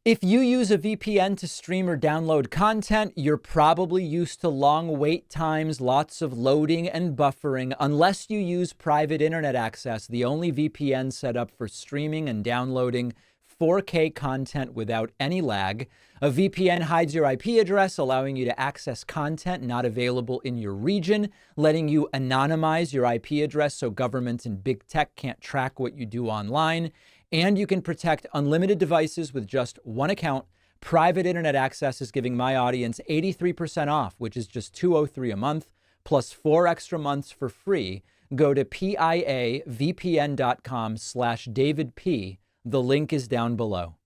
If you use a VPN to stream or download content, you're probably used to long wait times, lots of loading and buffering. Unless you use private internet access, the only VPN set up for streaming and downloading 4K content without any lag. A VPN hides your IP address, allowing you to access content not available in your region, letting you anonymize your IP address so governments and big tech can't track what you do online. And you can protect unlimited devices with just one account. Private internet access is giving my audience 83% off, which is just $203 a month, plus 4 extra months for free. Go to piavpn.com/DavidP. The link is down below.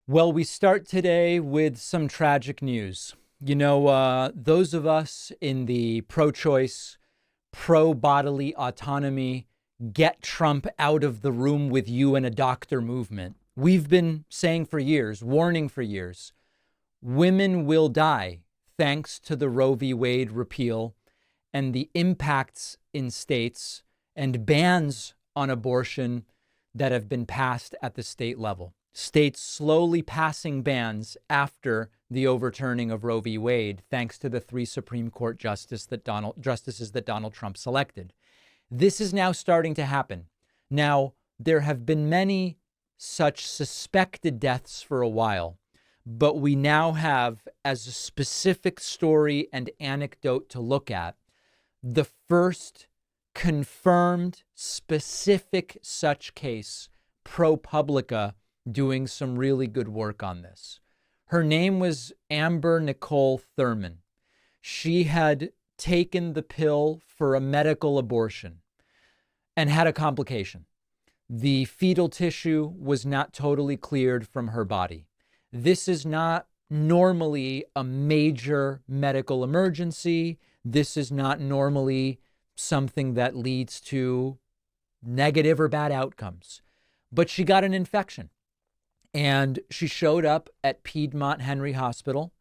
Well, we start today with some tragic news. You know, those of us in the pro-choice, pro-bodily autonomy, get Trump out of the room with you and a doctor movement. We've been saying for years, warning for years, women will die thanks to the Roe v. Wade repeal and the impacts in states and bans on abortion that have been passed at the state level. States slowly passing bans after the overturning of Roe v. Wade, thanks to the 3 Supreme Court justices that Donald Trump selected. This is now starting to happen. Now, there have been many such suspected deaths for a while, but we now have, as a specific story and anecdote to look at, the first confirmed specific such case, ProPublica, doing some really good work on this. Her name was Amber Nicole Thurman. She had taken the pill for a medical abortion and had a complication. The fetal tissue was not totally cleared from her body. This is not normally a major medical emergency. This is not normally something that leads to negative or bad outcomes. But she got an infection, and she showed up at Piedmont Henry Hospital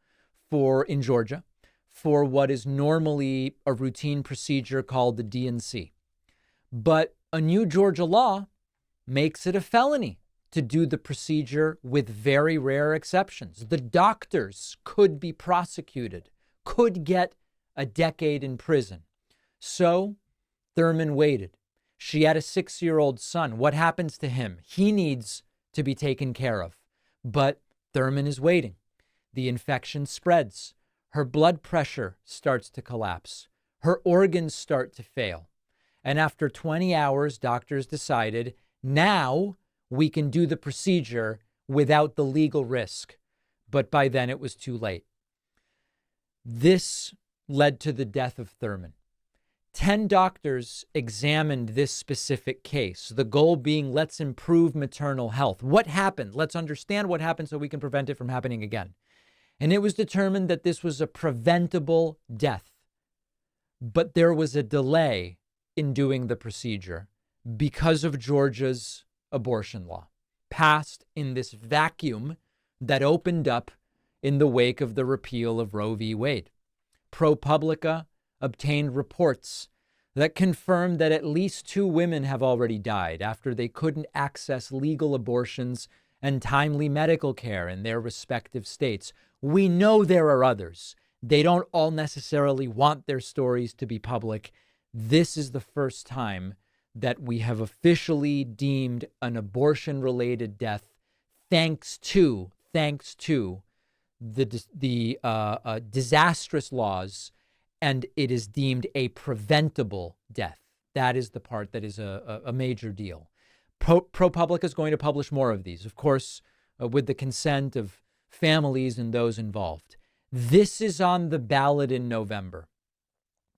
in Georgia for what is normally a routine procedure called the D&C. But a new Georgia law makes it a felony to do the procedure, with very rare exceptions. The doctors could be prosecuted, could get a decade in prison. So Thurman waited. She had a 6-year-old son. What happens to him? He needs to be taken care of. But Thurman is waiting. The infection spreads. Her blood pressure starts to collapse. Her organs start to fail. And after 20 hours, doctors decided, now we can do the procedure without the legal risk. But by then it was too late. This led to the death of Thurman. 10 doctors examined this specific case, the goal being, let's improve maternal health. What happened? Let's understand what happened so we can prevent it from happening again. And it was determined that this was a preventable death. But there was a delay in doing the procedure because of Georgia's abortion law, passed in this vacuum that opened up in the wake of the repeal of Roe v. Wade. ProPublica obtained reports that confirmed that at least 2 women have already died after they couldn't access legal abortions and timely medical care in their respective states. We know there are others. They don't all necessarily want their stories to be public. This is the first time that we have officially deemed an abortion-related death thanks to the disastrous laws, and it is deemed a preventable death. That is the part that is a major deal. ProPublica is going to publish more of these, of course, with the consent of families and those involved. This is on the ballot in November.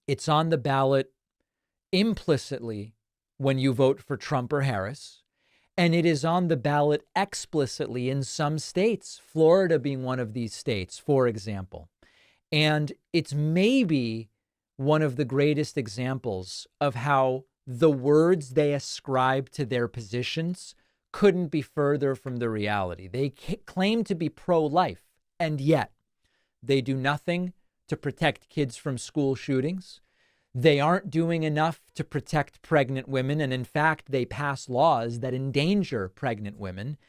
It's on the ballot implicitly when you vote for Trump or Harris, and it is on the ballot explicitly in some states, Florida being one of these states, for example. And it's maybe one of the greatest examples of how the words they ascribe to their positions couldn't be further from the reality. They claim to be pro-life, and yet they do nothing to protect kids from school shootings. They aren't doing enough to protect pregnant women, and in fact, they pass laws that endanger pregnant women.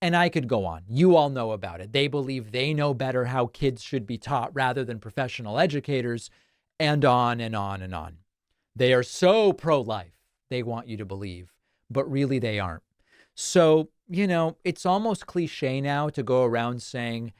And I could go on. You all know about it. They believe they know better how kids should be taught rather than professional educators, and on and on and on. They are so pro-life, they want you to believe, but really they aren't. So, it's almost cliche now to go around saying,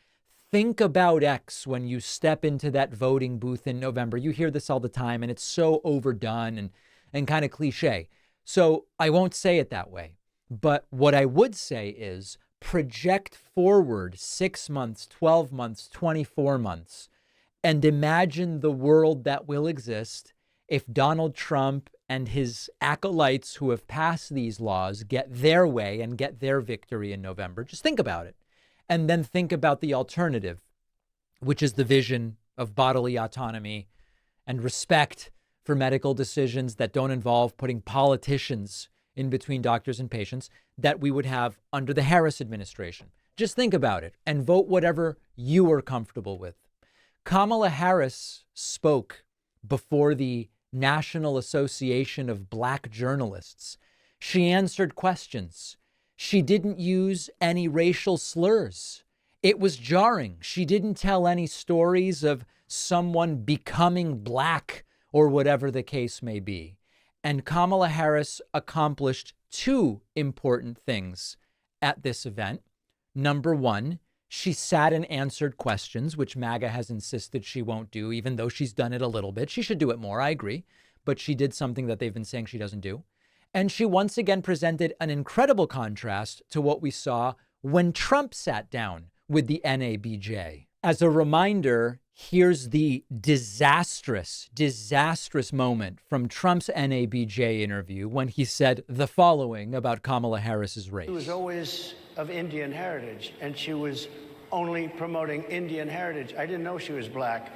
think about X when you step into that voting booth in November. You hear this all the time, and it's so overdone and kind of cliche. So I won't say it that way. But what I would say is project forward 6 months, 12 months, 24 months, and imagine the world that will exist if Donald Trump and his acolytes who have passed these laws get their way and get their victory in November. Just think about it. And then think about the alternative, which is the vision of bodily autonomy and respect for medical decisions that don't involve putting politicians in between doctors and patients that we would have under the Harris administration. Just think about it and vote whatever you are comfortable with. Kamala Harris spoke before the National Association of Black Journalists. She answered questions. She didn't use any racial slurs. It was jarring. She didn't tell any stories of someone becoming black or whatever the case may be. And Kamala Harris accomplished two important things at this event. Number one, she sat and answered questions, which MAGA has insisted she won't do, even though she's done it a little bit. She should do it more, I agree. But she did something that they've been saying she doesn't do. And she once again presented an incredible contrast to what we saw when Trump sat down with the NABJ. As a reminder, here's the disastrous moment from Trump's NABJ interview when he said the following about Kamala Harris's race. She was always of Indian heritage, and she was only promoting Indian heritage. I didn't know she was black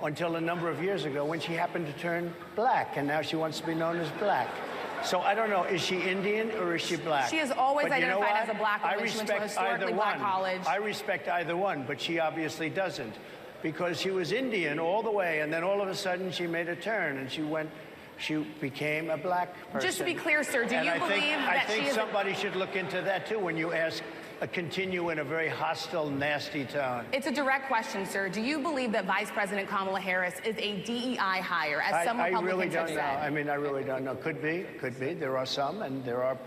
until a number of years ago when she happened to turn black, and now she wants to be known as black. So I don't know, is she Indian or is she black? She has always identified as a black woman. She went to a historically black college. I respect either one, but she obviously doesn't, because she was Indian all the way, and then all of a sudden she made a turn, and she became a black person. Just to be clear, sir, do you believe that I think somebody should look into that, too, when you ask continue in a very hostile, nasty tone. It's a direct question, sir. Do you believe that Vice President Kamala Harris is a DEI hire, as some Republicans really don't have know. said? I mean, I really don't know. Could be. There are some, and there are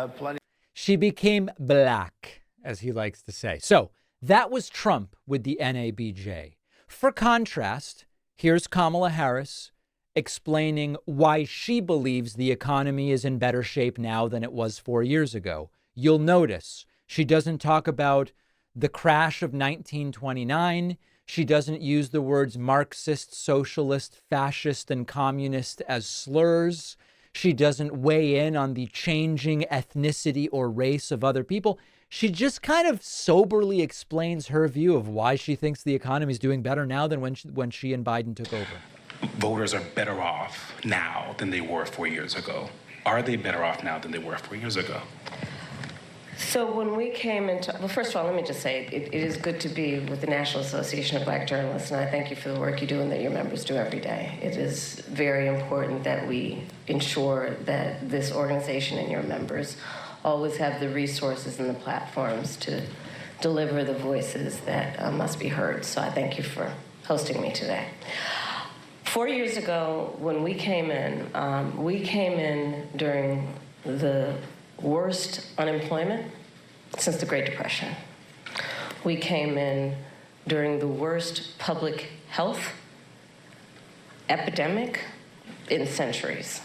plenty. She became black, as he likes to say. So that was Trump with the NABJ. For contrast, here's Kamala Harris explaining why she believes the economy is in better shape now than it was 4 years ago. You'll notice she doesn't talk about the crash of 1929. She doesn't use the words Marxist, socialist, fascist, and communist as slurs. She doesn't weigh in on the changing ethnicity or race of other people. She just kind of soberly explains her view of why she thinks the economy is doing better now than when she and Biden took over. Voters are better off now than they were 4 years ago. Are they better off now than they were 4 years ago? So when we came into, well, first of all, let me just say it is good to be with the National Association of Black Journalists, and I thank you for the work you do and that your members do every day. It is very important that we ensure that this organization and your members always have the resources and the platforms to deliver the voices that must be heard. So I thank you for hosting me today. 4 years ago, when we came in during the worst unemployment since the Great Depression. We came in during the worst public health epidemic in centuries.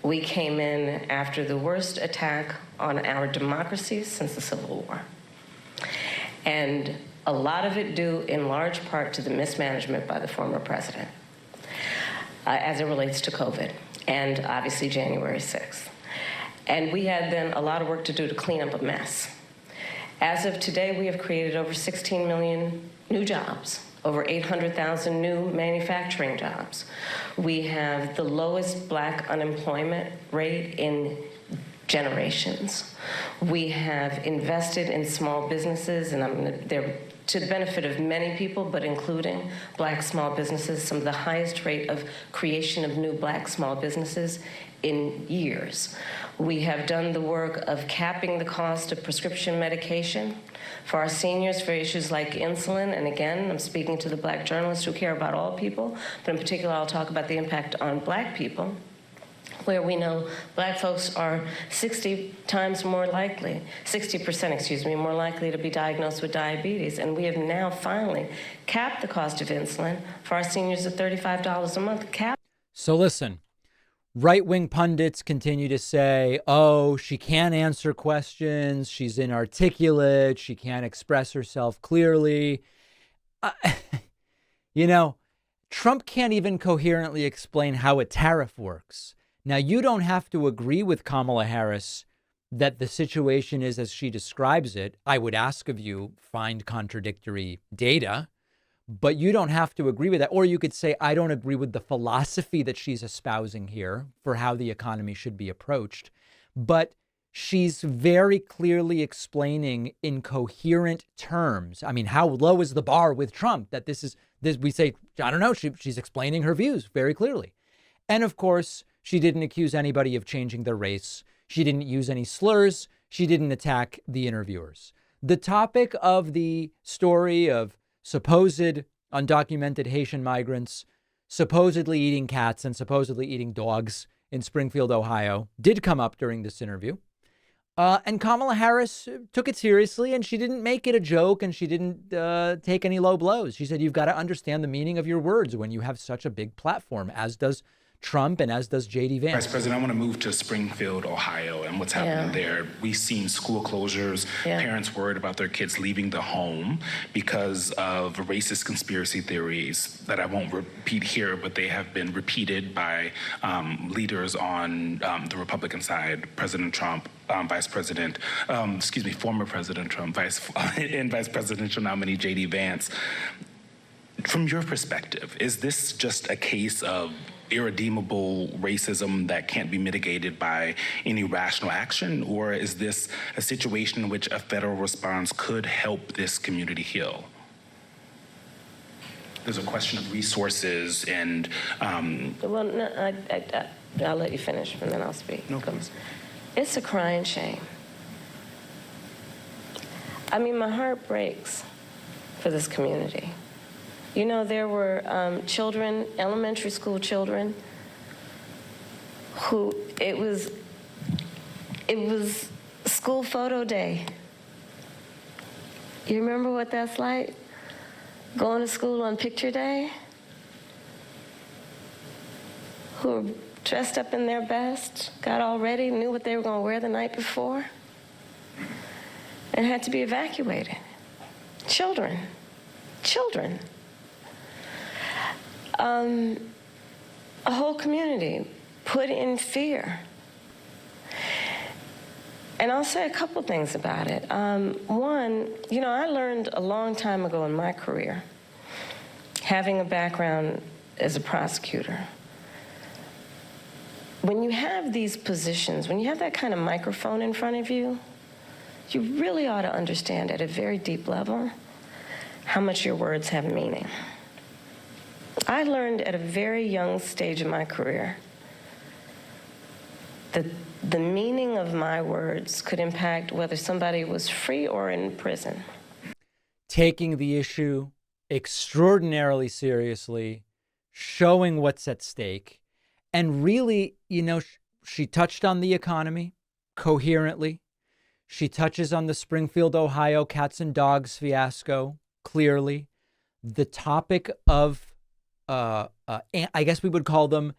We came in after the worst attack on our democracy since the Civil War. And a lot of it due in large part to the mismanagement by the former president as it relates to COVID and obviously January 6th. And we had then a lot of work to do to clean up a mess. As of today, we have created over 16 million new jobs, over 800,000 new manufacturing jobs. We have the lowest Black unemployment rate in generations. We have invested in small businesses, and they're to the benefit of many people, but including Black small businesses, some of the highest rate of creation of new Black small businesses in years. We have done the work of capping the cost of prescription medication for our seniors for issues like insulin. And again, I'm speaking to the Black journalists who care about all people, but in particular, I'll talk about the impact on Black people, where we know Black folks are 60% more likely to be diagnosed with diabetes. And we have now finally capped the cost of insulin for our seniors at $35 a month. So listen, right-wing pundits continue to say, oh, she can't answer questions, she's inarticulate, she can't express herself clearly. Trump can't even coherently explain how a tariff works. Now, you don't have to agree with Kamala Harris that the situation is as she describes it. I would ask of you, find contradictory data, but you don't have to agree with that. Or you could say, I don't agree with the philosophy that she's espousing here for how the economy should be approached. But she's very clearly explaining in coherent terms. I mean, how low is the bar with Trump that this we say, I don't know, she's explaining her views very clearly. And of course, she didn't accuse anybody of changing their race. She didn't use any slurs. She didn't attack the interviewers. The topic of the story of supposed undocumented Haitian migrants supposedly eating cats and supposedly eating dogs in Springfield, Ohio, did come up during this interview. And Kamala Harris took it seriously, and she didn't make it a joke, and she didn't take any low blows. She said, you've got to understand the meaning of your words when you have such a big platform, as does Trump and as does J.D. Vance. Vice President, I want to move to Springfield, Ohio, and what's happening there. We've seen school closures, parents worried about their kids leaving the home because of racist conspiracy theories that I won't repeat here, but they have been repeated by leaders on the Republican side, President Trump, former President Trump, and Vice Presidential nominee J.D. Vance. From your perspective, is this just a case of irredeemable racism that can't be mitigated by any rational action, or is this a situation in which a federal response could help this community heal? There's a question of resources and... Well, no, I'll let you finish and then I'll speak. No, please. It's a crying shame. I mean, my heart breaks for this community. You know, there were children, elementary school children, who it was school photo day. You remember what that's like? Going to school on picture day? Who were dressed up in their best, got all ready, knew what they were going to wear the night before, and had to be evacuated. Children. A whole community put in fear. And I'll say a couple things about it. One, I learned a long time ago in my career, having a background as a prosecutor, when you have these positions, when you have that kind of microphone in front of you, you really ought to understand at a very deep level how much your words have meaning. I learned at a very young stage of my career that the meaning of my words could impact whether somebody was free or in prison. Taking the issue extraordinarily seriously, showing what's at stake, and really, she touched on the economy coherently. She touches on the Springfield, Ohio cats and dogs fiasco clearly. The topic of I guess we would call them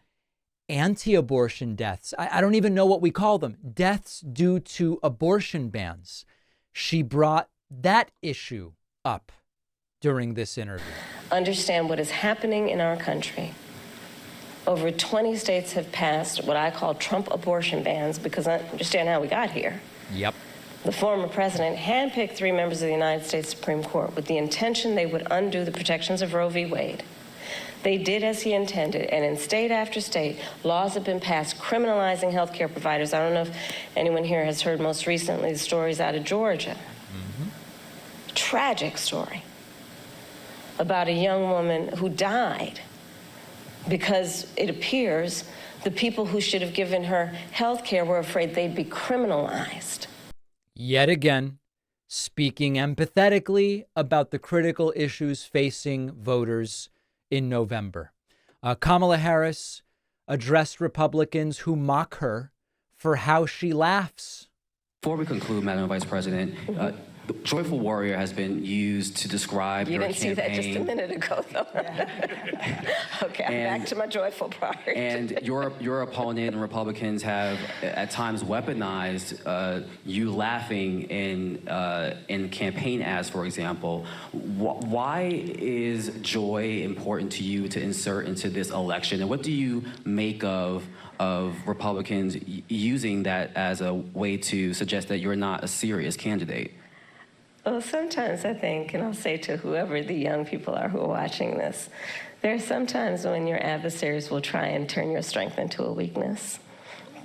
anti-abortion deaths. I don't even know what we call them. Deaths due to abortion bans. She brought that issue up during this interview. Understand what is happening in our country. Over 20 states have passed what I call Trump abortion bans because I understand how we got here. Yep. The former president handpicked 3 members of the United States Supreme Court with the intention they would undo the protections of Roe v. Wade. They did as he intended, and in state after state, laws have been passed criminalizing healthcare providers. I don't know if anyone here has heard most recently the stories out of Georgia. Mm-hmm. Tragic story about a young woman who died because it appears The people who should have given her health care were afraid they'd be criminalized. Yet again, speaking empathetically about the critical issues facing voters in November. Kamala Harris addressed Republicans who mock her for how she laughs. Before we conclude, Madam Vice President, the joyful warrior has been used to describe your campaign. You didn't see that just a minute ago, though. Okay, I'm back to my joyful part. And your opponent and Republicans have at times weaponized you laughing in campaign ads, for example. Why is joy important to you to insert into this election? And what do you make of Republicans using that as a way to suggest that you're not a serious candidate? Well, sometimes I think, and I'll say to whoever the young people are who are watching this, there are some times when your adversaries will try and turn your strength into a weakness.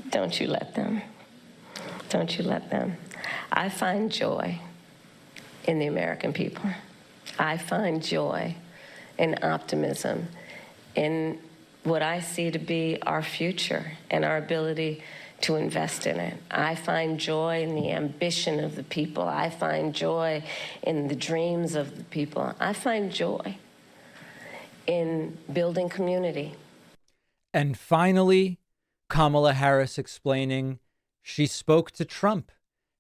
Don't you let them. Don't you let them. I find joy in the American people. I find joy and optimism in what I see to be our future and our ability to invest in it. I find joy in the ambition of the people. I find joy in the dreams of the people. I find joy in building community. And finally, Kamala Harris explaining she spoke to Trump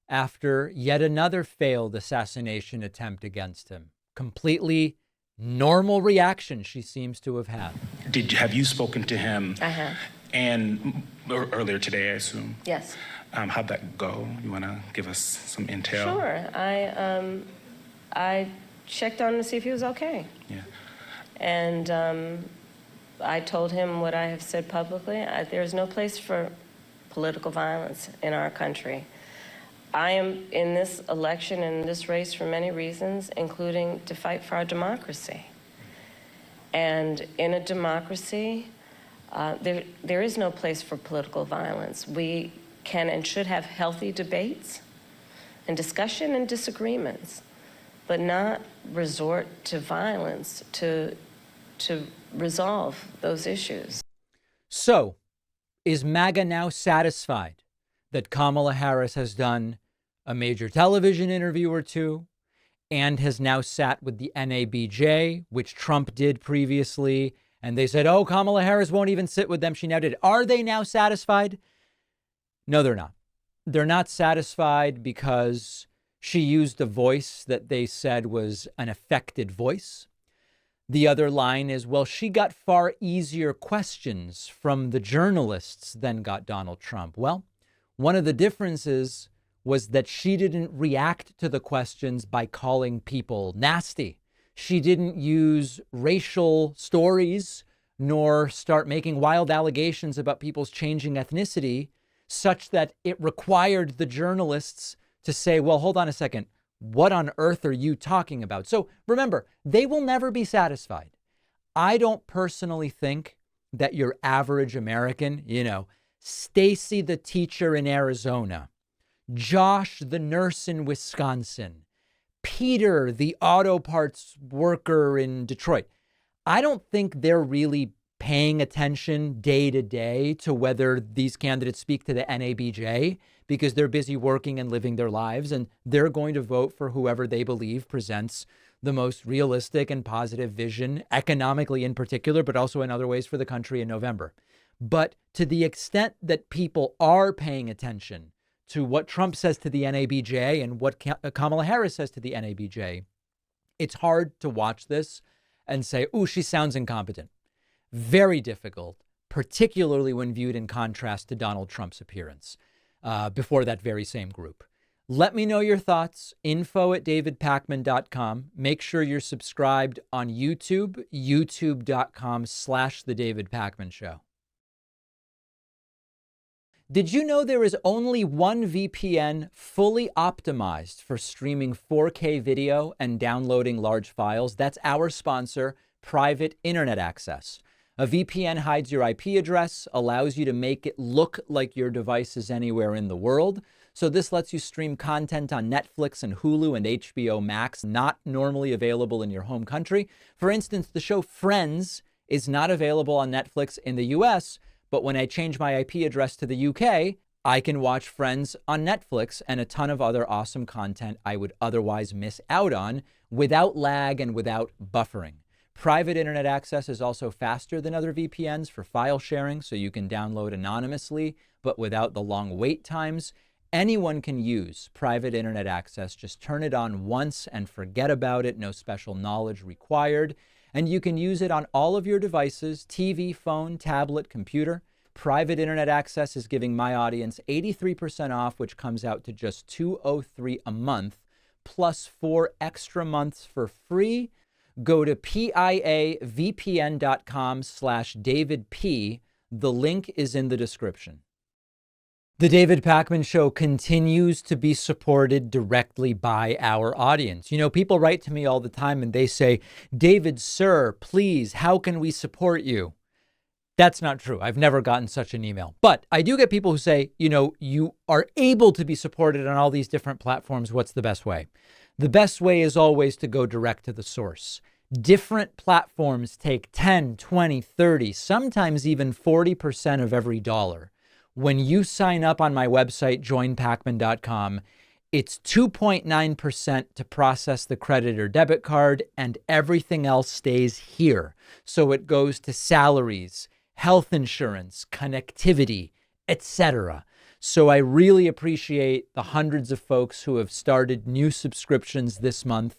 after yet another failed assassination attempt against him. Completely normal reaction she seems to have had. Have you spoken to him? I have. And earlier today, I assume? Yes. How'd that go? You want to give us some intel? Sure. I checked on him to see if he was okay. Yeah. And I told him what I have said publicly. There's no place for political violence in our country. I am in this election and this race for many reasons, including to fight for our democracy. And in a democracy, there is no place for political violence. We can and should have healthy debates and discussion and disagreements, but not resort to violence to resolve those issues. So, is MAGA now satisfied that Kamala Harris has done a major television interview or two and has now sat with the NABJ, which Trump did previously, and they said, oh, Kamala Harris won't even sit with them. She now did. Are they now satisfied? No, they're not. They're not satisfied because she used a voice that they said was an affected voice. The other line is, well, she got far easier questions from the journalists than got Donald Trump. Well, one of the differences was that she didn't react to the questions by calling people nasty. She didn't use racial stories nor start making wild allegations about people's changing ethnicity such that it required the journalists to say, well, hold on a second. What on earth are you talking about? So remember, they will never be satisfied. I don't personally think that your average American, Stacy the teacher in Arizona, Josh the nurse in Wisconsin, Peter the auto parts worker in Detroit, I don't think they're really paying attention day to day to whether these candidates speak to the NABJ because they're busy working and living their lives, and they're going to vote for whoever they believe presents the most realistic and positive vision, economically in particular, but also in other ways for the country in November. But to the extent that people are paying attention to what Trump says to the NABJ and what Kamala Harris says to the NABJ, it's hard to watch this and say, ooh, she sounds incompetent. Very difficult, particularly when viewed in contrast to Donald Trump's appearance before that very same group. Let me know your thoughts. info@davidpakman.com. Make sure you're subscribed on YouTube, youtube.com/The David Pakman Show. Did you know there is only one VPN fully optimized for streaming 4K video and downloading large files? That's our sponsor, Private Internet Access. A VPN hides your IP address, allows you to make it look like your device is anywhere in the world. So this lets you stream content on Netflix and Hulu and HBO Max, not normally available in your home country. For instance, the show Friends is not available on Netflix in the US, But when I change my IP address to the UK, I can watch Friends on Netflix and a ton of other awesome content I would otherwise miss out on without lag and without buffering. Private internet access is also faster than other VPNs for file sharing, so you can download anonymously, but without the long wait times. Anyone can use private internet access. Just turn it on once and forget about it. No special knowledge required. And you can use it on all of your devices, TV, phone, tablet, computer. Private internet access is giving my audience 83% off, which comes out to just $203 a month, plus 4 extra months for free. Go to piavpn.com/DavidP. The link is in the description. The David Pakman Show continues to be supported directly by our audience. You know, people write to me all the time and they say, David, sir, please, how can we support you? That's not true. I've never gotten such an email. But I do get people who say, you know, you are able to be supported on all these different platforms. What's the best way? The best way is always to go direct to the source. Different platforms take 10, 20, 30, sometimes even 40% of every dollar. When you sign up on my website, joinpakman.com, it's 2.9% to process the credit or debit card, and everything else stays here. So it goes to salaries, health insurance, connectivity, etc. So I really appreciate the hundreds of folks who have started new subscriptions this month.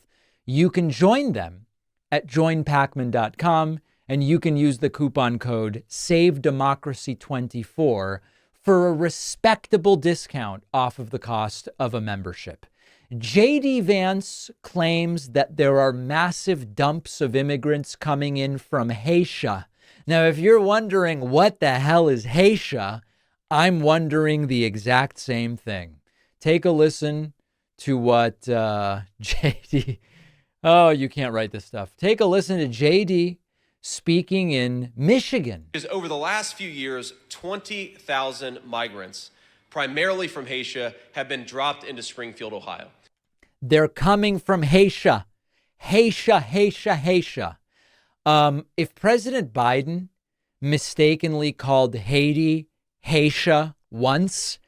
You can join them at joinpakman.com, and you can use the coupon code SAVEDEMOCRACY24 for a respectable discount off of the cost of a membership. J.D. Vance claims that there are massive dumps of immigrants coming in from Haitia. Now, if you're wondering what the hell is Haitia, I'm wondering the exact same thing. Take a listen to what J.D. Oh, you can't write this stuff. Take a listen to J.D. speaking in Michigan. Over the last few years, 20,000 migrants, primarily from Haitia, have been dropped into Springfield, Ohio. They're coming from Haitia. Haitia. If President Biden mistakenly called Haiti Haitia once,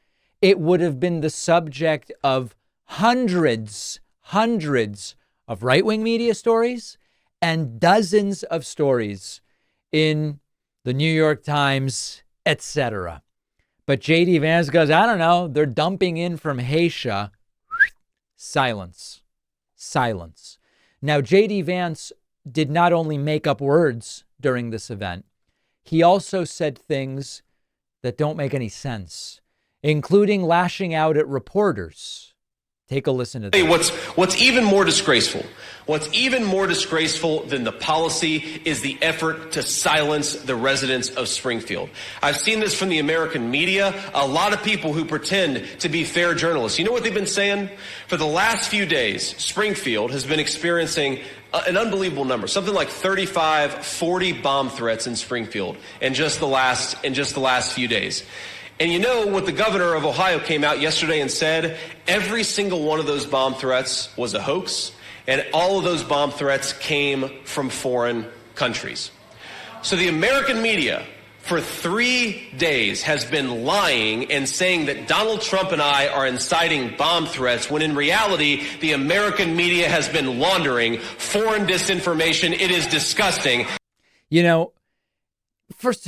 it would have been the subject of hundreds of right-wing media stories and dozens of stories in the New York Times, etc. But J.D. Vance goes, I don't know, they're dumping in from Haitia. Silence. Now, J.D. Vance did not only make up words during this event, he also said things that don't make any sense, including lashing out at reporters. Take a listen to this. What's even more disgraceful than the policy is the effort to silence the residents of Springfield. I've seen this from the American media, a lot of people who pretend to be fair journalists. You know what they've been saying? For the last few days, Springfield has been experiencing an unbelievable number, something like 35, 40 bomb threats in Springfield in just the last few days. And you know what the governor of Ohio came out yesterday and said? Every single one of those bomb threats was a hoax, and all of those bomb threats came from foreign countries. So the American media for 3 days has been lying and saying that Donald Trump and I are inciting bomb threats, when in reality, the American media has been laundering foreign disinformation. It is disgusting. You know, first...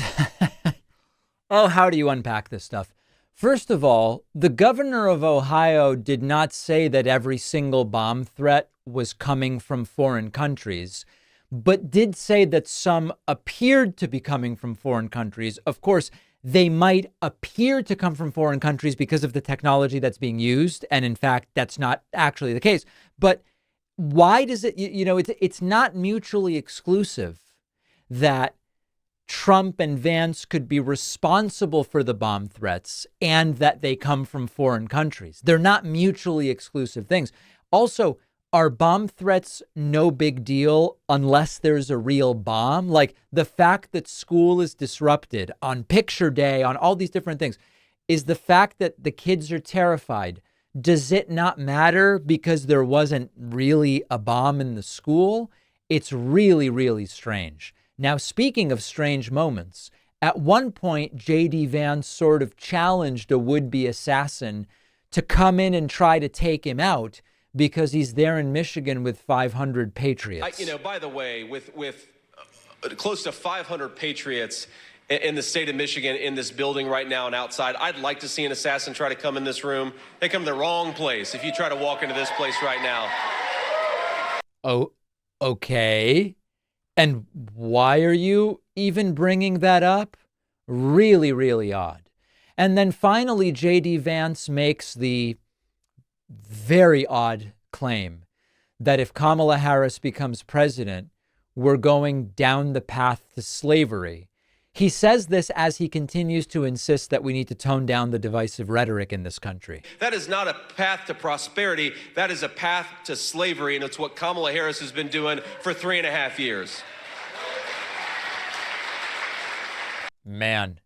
Oh, how do you unpack this stuff? First of all, the governor of Ohio did not say that every single bomb threat was coming from foreign countries, but did say that some appeared to be coming from foreign countries. Of course, they might appear to come from foreign countries because of the technology that's being used. And in fact, that's not actually the case. But why does it, it's not mutually exclusive that Trump and Vance could be responsible for the bomb threats and that they come from foreign countries. They're not mutually exclusive things. Also, are bomb threats no big deal unless there's a real bomb? Like the fact that school is disrupted on picture day, on all these different things, is the fact that the kids are terrified. Does it not matter because there wasn't really a bomb in the school? It's really, really strange. Now, speaking of strange moments, At one point, J.D. Vance sort of challenged a would-be assassin to come in and try to take him out because he's there in Michigan with 500 patriots. By the way, with close to 500 patriots in the state of Michigan in this building right now and outside, I'd like to see an assassin try to come in this room. They come to the wrong place if you try to walk into this place right now. Oh, okay. And why are you even bringing that up? Really, really odd. And then finally, J.D. Vance makes the very odd claim that if Kamala Harris becomes president, we're going down the path to slavery. He says this as he continues to insist that we need to tone down the divisive rhetoric in this country. That is not a path to prosperity. That is a path to slavery, and it's what Kamala Harris has been doing for 3.5 years. Man,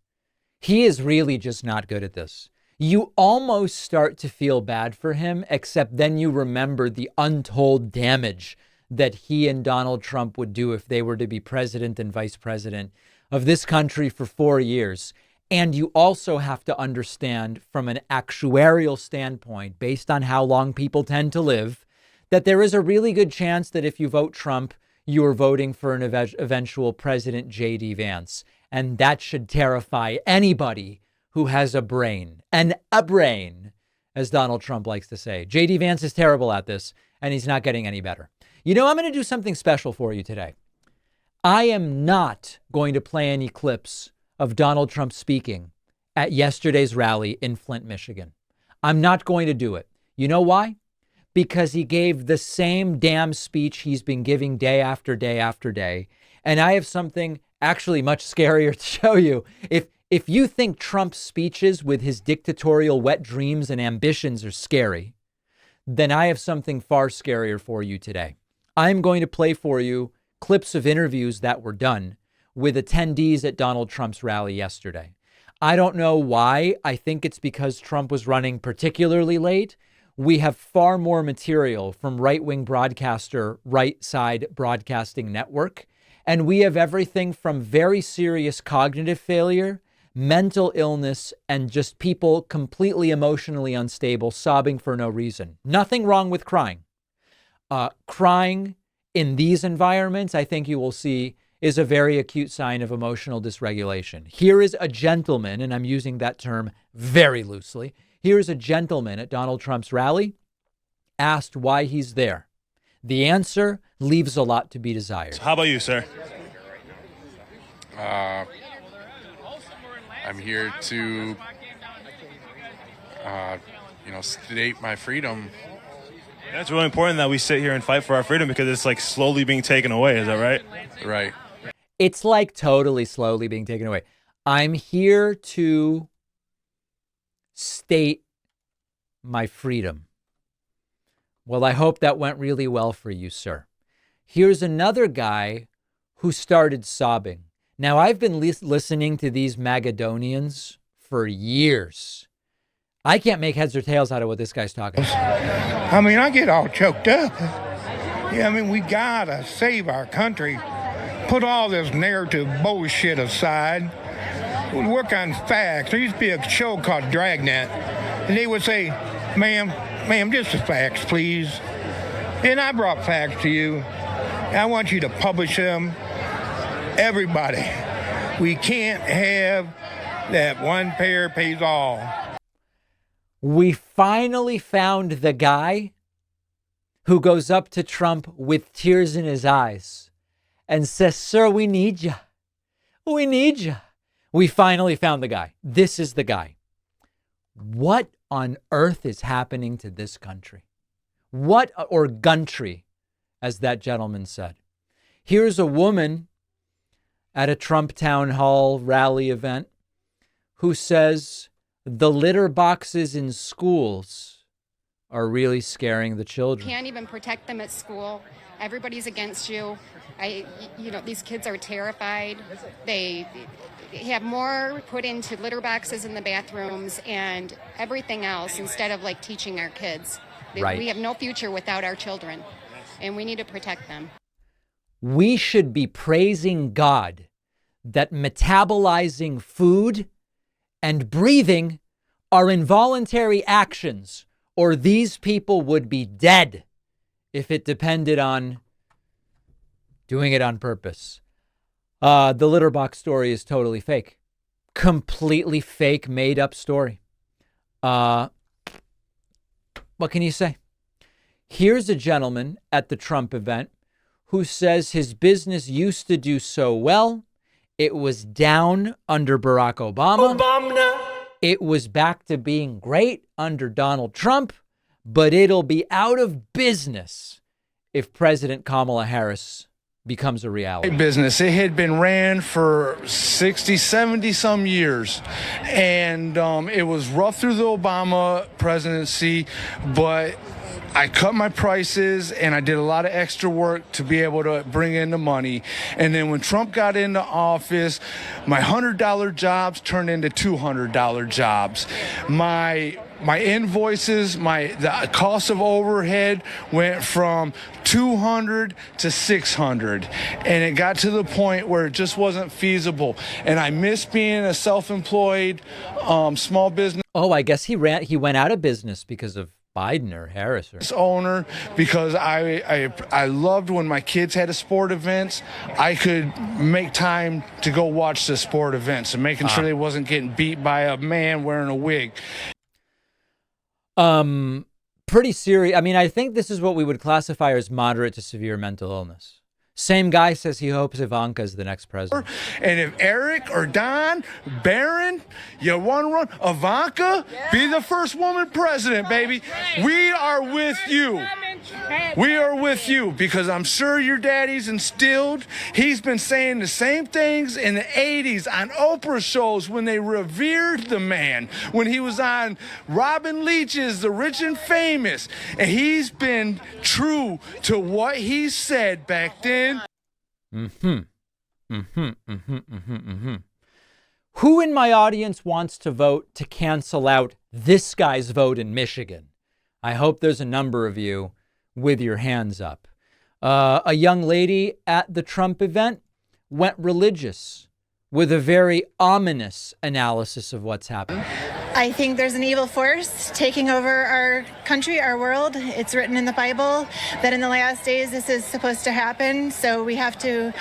he is really just not good at this. You almost start to feel bad for him, except then you remember the untold damage that he and Donald Trump would do if they were to be president and vice president of this country for 4 years. And you also have to understand from an actuarial standpoint, based on how long people tend to live, that there is a really good chance that if you vote Trump, you are voting for an eventual President J.D. Vance. And that should terrify anybody who has a brain. And a brain, as Donald Trump likes to say. J.D. Vance is terrible at this, and he's not getting any better. You know, I'm going to do something special for you today. I am not going to play any clips of Donald Trump speaking at yesterday's rally in Flint, Michigan. I'm not going to do it. You know why? Because he gave the same damn speech he's been giving day after day after day. And I have something actually much scarier to show you. If you think Trump's speeches with his dictatorial wet dreams and ambitions are scary, then I have something far scarier for you today. I'm going to play for you clips of interviews that were done with attendees at Donald Trump's rally yesterday. I don't know why. I think it's because Trump was running particularly late. We have far more material from right-wing broadcaster, Right Side Broadcasting Network. And we have everything from very serious cognitive failure, mental illness, and just people completely emotionally unstable, sobbing for no reason. Nothing wrong with crying. Crying in these environments, I think you will see, is a very acute sign of emotional dysregulation. Here is a gentleman, and I'm using that term very loosely. Here is a gentleman at Donald Trump's rally asked why he's there. The answer leaves a lot to be desired. How about you, sir? I'm here to, state my freedom. Yeah, it's really important that we sit here and fight for our freedom because it's like slowly being taken away. Is that right? Right. It's like totally slowly being taken away. I'm here to state my freedom. Well, I hope that went really well for you, sir. Here's another guy who started sobbing. Now, I've been listening to these Magadonians for years. I can't make heads or tails out of what this guy's talking about. I mean, I get all choked up. Yeah, I mean, we gotta save our country. Put all this narrative bullshit aside. Work on facts. There used to be a show called Dragnet, and they would say, ma'am, just the facts, please. And I brought facts to you. I want you to publish them. Everybody. We can't have that one payer pays all. We finally found the guy who goes up to Trump with tears in his eyes and says, sir, we need you. We need you. We finally found the guy. This is the guy. What on earth is happening to this country? What, or country, as that gentleman said. Here's a woman at a Trump town hall rally event who says the litter boxes in schools are really scaring the children. Can't even protect them at school. Everybody's against you. These kids are terrified. They have more put into litter boxes in the bathrooms and everything else instead of like teaching our kids. Right. We have no future without our children, and we need to protect them. We should be praising God that metabolizing food and breathing are involuntary actions, or these people would be dead if it depended on doing it on purpose. The litter box story is totally fake. Completely fake, made up story. What can you say? Here's a gentleman at the Trump event who says his business used to do so well. It was down under Barack Obama. It was back to being great under Donald Trump, but it'll be out of business if President Kamala Harris becomes a reality. Business. It had been ran for 60, 70 some years. And it was rough through the Obama presidency, but I cut my prices and I did a lot of extra work to be able to bring in the money. And then when Trump got into office, my $100 jobs turned into $200 jobs. My invoices, the cost of overhead went from $200 to $600, and it got to the point where it just wasn't feasible. And I miss being a self-employed small business. Oh, I guess he went out of business because of Biden or Harris or owner, because I loved when my kids had a sport events. I could make time to go watch the sport events and making sure they wasn't getting beat by a man wearing a wig. Pretty serious. I mean, I think this is what we would classify as moderate to severe mental illness. Same guy says he hopes Ivanka is the next president. And if Eric or Don, Barron, you want to run, Ivanka, be the first woman president, baby. We are with you. We are with you, because I'm sure your daddy's instilled. He's been saying the same things in the 80s on Oprah shows when they revered the man, when he was on Robin Leach's The Rich and Famous. And he's been true to what he said back then. Who in my audience wants to vote to cancel out this guy's vote in Michigan? I hope there's a number of you with your hands up. A young lady at the Trump event went religious with a very ominous analysis of what's happening. I think there's an evil force taking over our country, our world. It's written in the Bible that in the last days this is supposed to happen. So we have to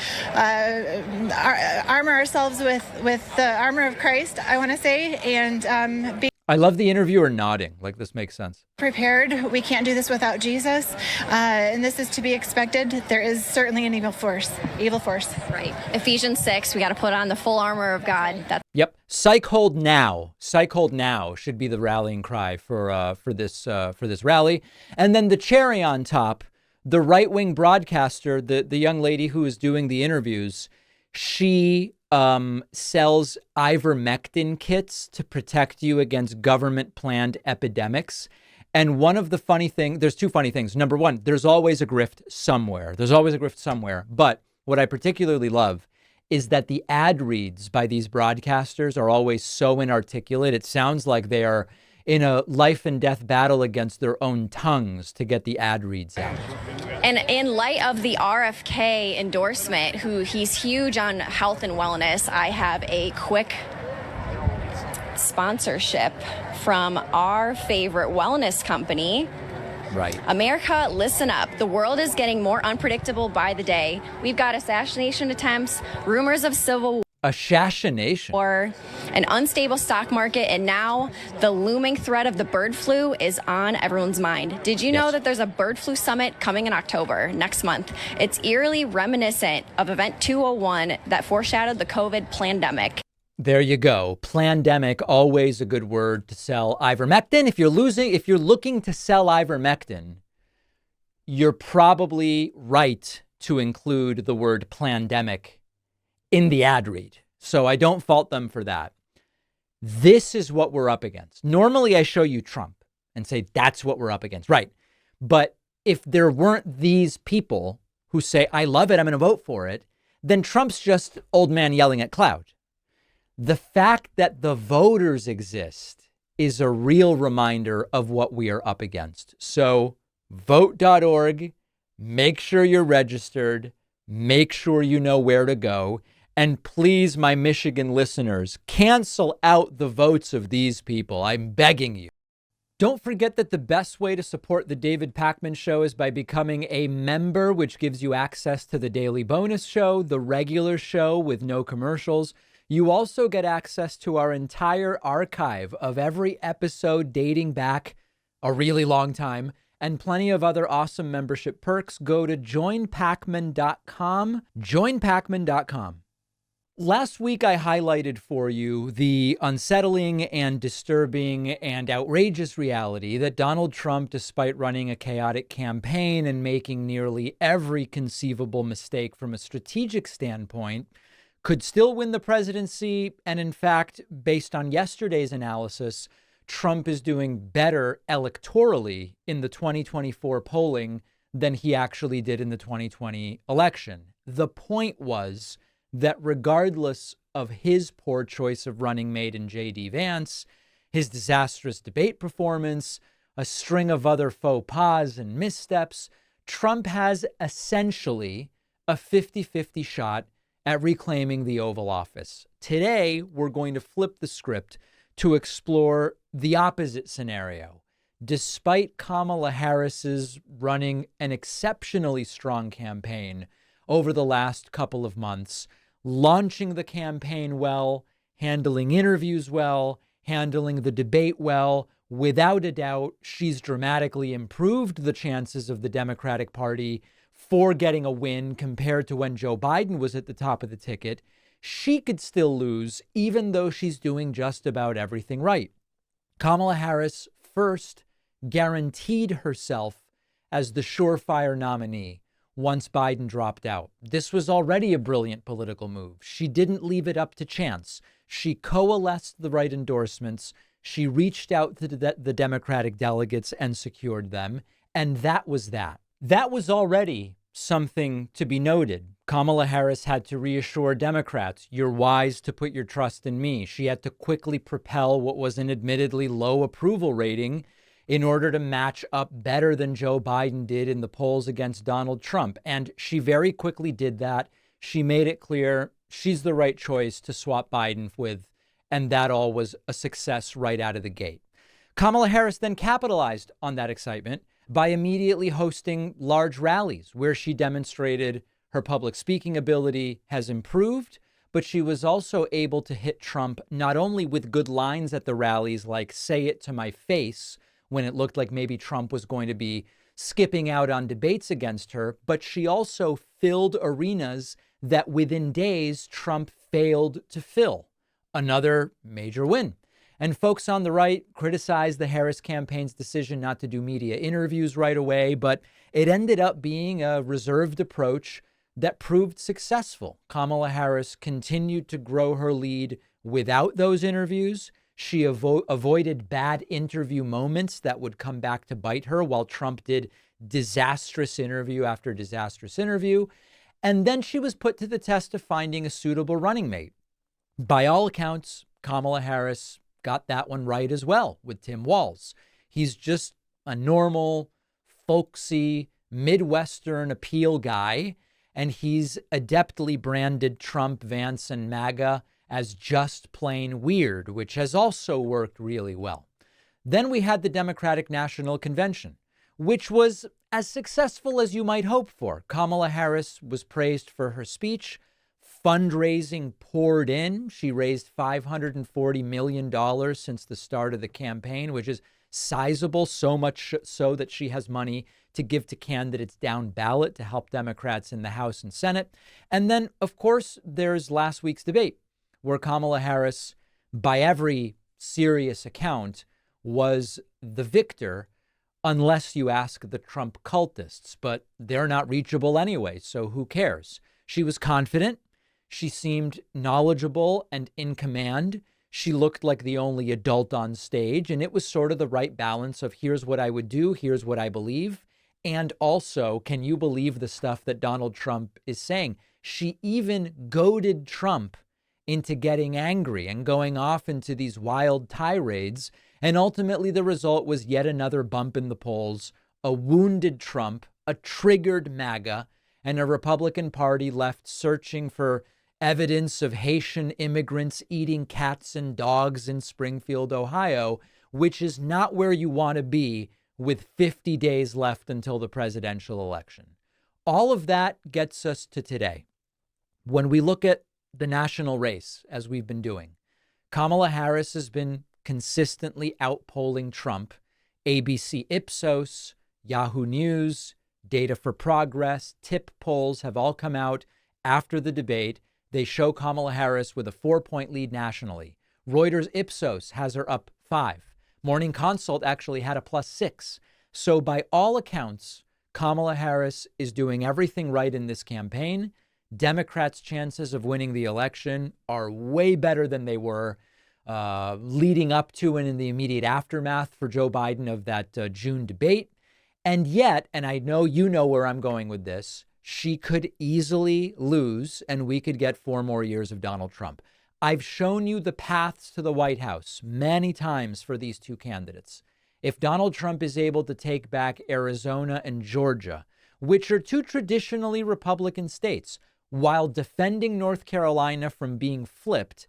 armor ourselves with the armor of Christ, I want to say, and be I love the interviewer nodding, like this makes sense. Prepared. We can't do this without Jesus, and this is to be expected. There is certainly an evil force. Right. Ephesians 6, we got to put on the full armor of God. Yep. Psych hold now. Psych hold now should be the rallying cry for this rally. And then the cherry on top, the right-wing broadcaster, the young lady who is doing the interviews, she sells ivermectin kits to protect you against government-planned epidemics. And one of the funny things, there's two funny things. Number one, there's always a grift somewhere. But what I particularly love is that the ad reads by these broadcasters are always so inarticulate. It sounds like they are in a life and death battle against their own tongues to get the ad reads out. And in light of the RFK endorsement, he's huge on health and wellness, I have a quick sponsorship from our favorite wellness company. Right. America, listen up. The world is getting more unpredictable by the day. We've got assassination attempts, rumors of civil war. Assassination. Or an unstable stock market, and now the looming threat of the bird flu is on everyone's mind. Did you know that there's a bird flu summit coming in October next month? It's eerily reminiscent of Event 201 that foreshadowed the COVID pandemic. There you go. Plandemic, always a good word to sell ivermectin. If you're looking to sell ivermectin, you're probably right to include the word plandemic in the ad read. So I don't fault them for that. This is what we're up against. Normally I show you Trump and say, that's what we're up against. Right. But if there weren't these people who say, I love it, I'm going to vote for it, then Trump's just old man yelling at cloud. The fact that the voters exist is a real reminder of what we are up against. So vote.org, make sure you're registered, make sure you know where to go. And please, my Michigan listeners, cancel out the votes of these people. I'm begging you. Don't forget that the best way to support the David Pakman Show is by becoming a member, which gives you access to the daily bonus show, the regular show with no commercials. You also get access to our entire archive of every episode dating back a really long time, and plenty of other awesome membership perks. Go to joinpakman.com, joinpakman.com. Last week, I highlighted for you the unsettling and disturbing and outrageous reality that Donald Trump, despite running a chaotic campaign and making nearly every conceivable mistake from a strategic standpoint, could still win the presidency. And in fact, based on yesterday's analysis, Trump is doing better electorally in the 2024 polling than he actually did in the 2020 election. The point was that regardless of his poor choice of running mate in J.D. Vance, his disastrous debate performance, a string of other faux pas and missteps, Trump has essentially a 50-50 shot at reclaiming the Oval Office. Today, we're going to flip the script to explore the opposite scenario. Despite Kamala Harris's running an exceptionally strong campaign over the last couple of months, launching the campaign well, handling interviews well, handling the debate well, without a doubt, she's dramatically improved the chances of the Democratic Party for getting a win compared to when Joe Biden was at the top of the ticket. She could still lose, even though she's doing just about everything right. Kamala Harris first guaranteed herself as the surefire nominee once Biden dropped out. This was already a brilliant political move. She didn't leave it up to chance. She coalesced the right endorsements. She reached out to the Democratic delegates and secured them. And that was that. That was already something to be noted. Kamala Harris had to reassure Democrats, you're wise to put your trust in me. She had to quickly propel what was an admittedly low approval rating in order to match up better than Joe Biden did in the polls against Donald Trump. And she very quickly did that. She made it clear she's the right choice to swap Biden with, and that all was a success right out of the gate. Kamala Harris then capitalized on that excitement by immediately hosting large rallies where she demonstrated her public speaking ability has improved, but she was also able to hit Trump not only with good lines at the rallies like "say it to my face," when it looked like maybe Trump was going to be skipping out on debates against her, but she also filled arenas that within days Trump failed to fill. Another major win. And folks on the right criticized the Harris campaign's decision not to do media interviews right away, but it ended up being a reserved approach that proved successful. Kamala Harris continued to grow her lead without those interviews. She avoided bad interview moments that would come back to bite her, while Trump did disastrous interview after disastrous interview. And then she was put to the test of finding a suitable running mate. By all accounts, Kamala Harris got that one right as well with Tim Walz. He's just a normal, folksy, Midwestern appeal guy, and he's adeptly branded Trump, Vance, and MAGA as just plain weird, which has also worked really well. Then we had the Democratic National Convention, which was as successful as you might hope for. Kamala Harris was praised for her speech. Fundraising poured in. She raised $540 million since the start of the campaign, which is sizable, so much so that she has money to give to candidates down ballot to help Democrats in the House and Senate. And then, of course, there's last week's debate, where Kamala Harris, by every serious account, was the victor, unless you ask the Trump cultists. But they're not reachable anyway, so who cares? She was confident. She seemed knowledgeable and in command. She looked like the only adult on stage, and it was sort of the right balance of here's what I would do, here's what I believe. And also, can you believe the stuff that Donald Trump is saying? She even goaded Trump into getting angry and going off into these wild tirades. And ultimately, the result was yet another bump in the polls, a wounded Trump, a triggered MAGA, and a Republican Party left searching for evidence of Haitian immigrants eating cats and dogs in Springfield, Ohio, which is not where you want to be with 50 days left until the presidential election. All of that gets us to today. When we look at the national race, as we've been doing, Kamala Harris has been consistently outpolling Trump. ABC Ipsos, Yahoo News, Data for Progress, Tip polls have all come out after the debate. They show Kamala Harris with a 4-point lead nationally. Reuters Ipsos has her up 5. Morning Consult actually had a +6. So by all accounts, Kamala Harris is doing everything right in this campaign. Democrats' chances of winning the election are way better than they were leading up to and in the immediate aftermath for Joe Biden of that June debate. And yet, and I know you know where I'm going with this, she could easily lose and we could get 4 more years of Donald Trump. I've shown you the paths to the White House many times for these two candidates. If Donald Trump is able to take back Arizona and Georgia, which are two traditionally Republican states, while defending North Carolina from being flipped,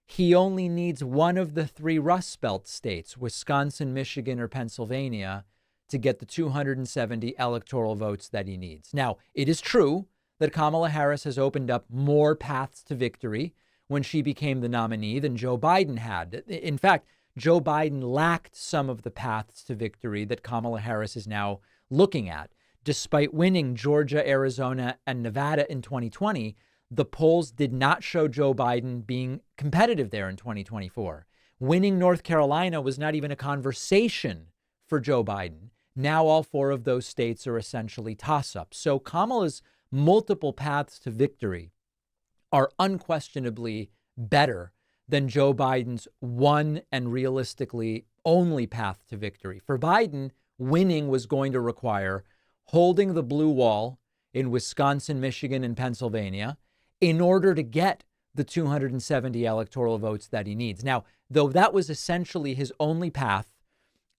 he only needs one of the 3 Rust Belt states, Wisconsin, Michigan, or Pennsylvania, to get the 270 electoral votes that he needs. Now, it is true that Kamala Harris has opened up more paths to victory when she became the nominee than Joe Biden had. In fact, Joe Biden lacked some of the paths to victory that Kamala Harris is now looking at. Despite winning Georgia, Arizona, and Nevada in 2020, the polls did not show Joe Biden being competitive there in 2024. Winning North Carolina was not even a conversation for Joe Biden. Now all 4 of those states are essentially toss-ups. So Kamala's multiple paths to victory are unquestionably better than Joe Biden's one and realistically only path to victory. For Biden, winning was going to require holding the blue wall in Wisconsin, Michigan, and Pennsylvania in order to get the 270 electoral votes that he needs. Now, though that was essentially his only path,